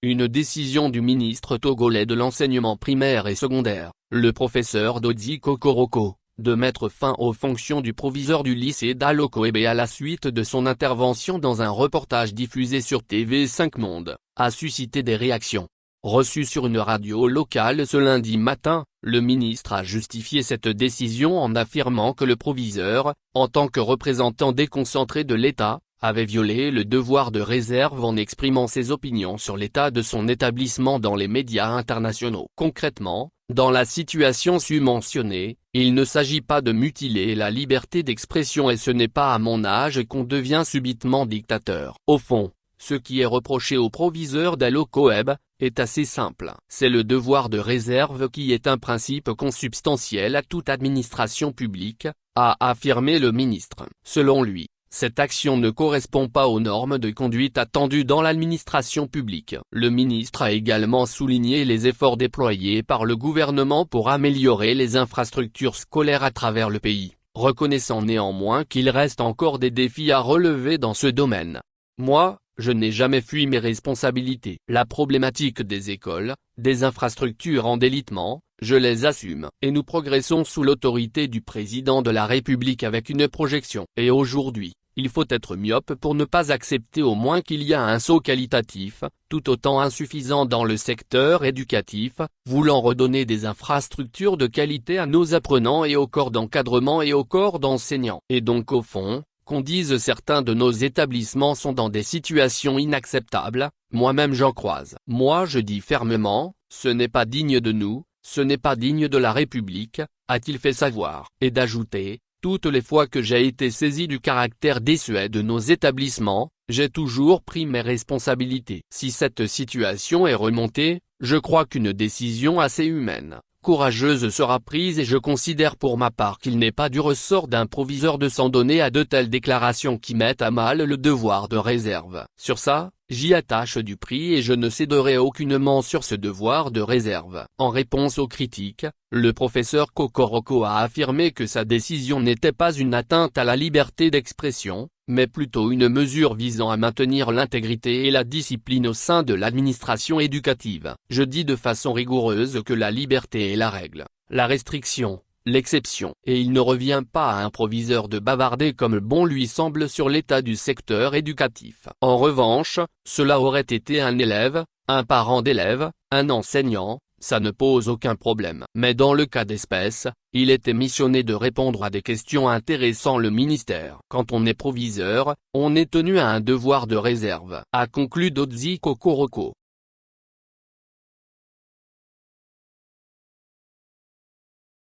Une décision du ministre togolais de l'enseignement primaire et secondaire, le professeur Dodzi Kokoroko, de mettre fin aux fonctions du proviseur du lycée d'Alokoebe à la suite de son intervention dans un reportage diffusé sur TV5 Monde, a suscité des réactions. Reçu sur une radio locale ce lundi matin, le ministre a justifié cette décision en affirmant que le proviseur, en tant que représentant déconcentré de l'État, avait violé le devoir de réserve en exprimant ses opinions sur l'état de son établissement dans les médias internationaux. Concrètement, dans la situation sus-mentionnée, il ne s'agit pas de mutiler la liberté d'expression et ce n'est pas à mon âge qu'on devient subitement dictateur. Au fond, ce qui est reproché au proviseur d'Alokoebe est assez simple. C'est le devoir de réserve qui est un principe consubstantiel à toute administration publique, a affirmé le ministre. Selon lui, cette action ne correspond pas aux normes de conduite attendues dans l'administration publique. Le ministre a également souligné les efforts déployés par le gouvernement pour améliorer les infrastructures scolaires à travers le pays, reconnaissant néanmoins qu'il reste encore des défis à relever dans ce domaine. Moi, je n'ai jamais fui mes responsabilités. La problématique des écoles, des infrastructures en délitement, je les assume. Et nous progressons sous l'autorité du président de la République avec une projection. Et aujourd'hui, il faut être myope pour ne pas accepter au moins qu'il y a un saut qualitatif, tout autant insuffisant dans le secteur éducatif, voulant redonner des infrastructures de qualité à nos apprenants et au corps d'encadrement et au corps d'enseignants. Et donc au fond, qu'on dise certains de nos établissements sont dans des situations inacceptables, moi-même j'en croise. Moi je dis fermement, ce n'est pas digne de nous, ce n'est pas digne de la République, a-t-il fait savoir. Et d'ajouter, toutes les fois que j'ai été saisi du caractère désuet de nos établissements, j'ai toujours pris mes responsabilités. Si cette situation est remontée, je crois qu'une décision assez humaine, courageuse sera prise et je considère pour ma part qu'il n'est pas du ressort d'un proviseur de s'en donner à de telles déclarations qui mettent à mal le devoir de réserve. Sur ça, j'y attache du prix et je ne céderai aucunement sur ce devoir de réserve. En réponse aux critiques, le professeur Kokoroko a affirmé que sa décision n'était pas une atteinte à la liberté d'expression, mais plutôt une mesure visant à maintenir l'intégrité et la discipline au sein de l'administration éducative. Je dis de façon rigoureuse que la liberté est la règle, la restriction, l'exception. Et il ne revient pas à un proviseur de bavarder comme bon lui semble sur l'état du secteur éducatif. En revanche, cela aurait été un élève, un parent d'élève, un enseignant, ça ne pose aucun problème. Mais dans le cas d'espèce, il était missionné de répondre à des questions intéressant le ministère. Quand on est proviseur, on est tenu à un devoir de réserve, a conclu Dodzi Kokoroko.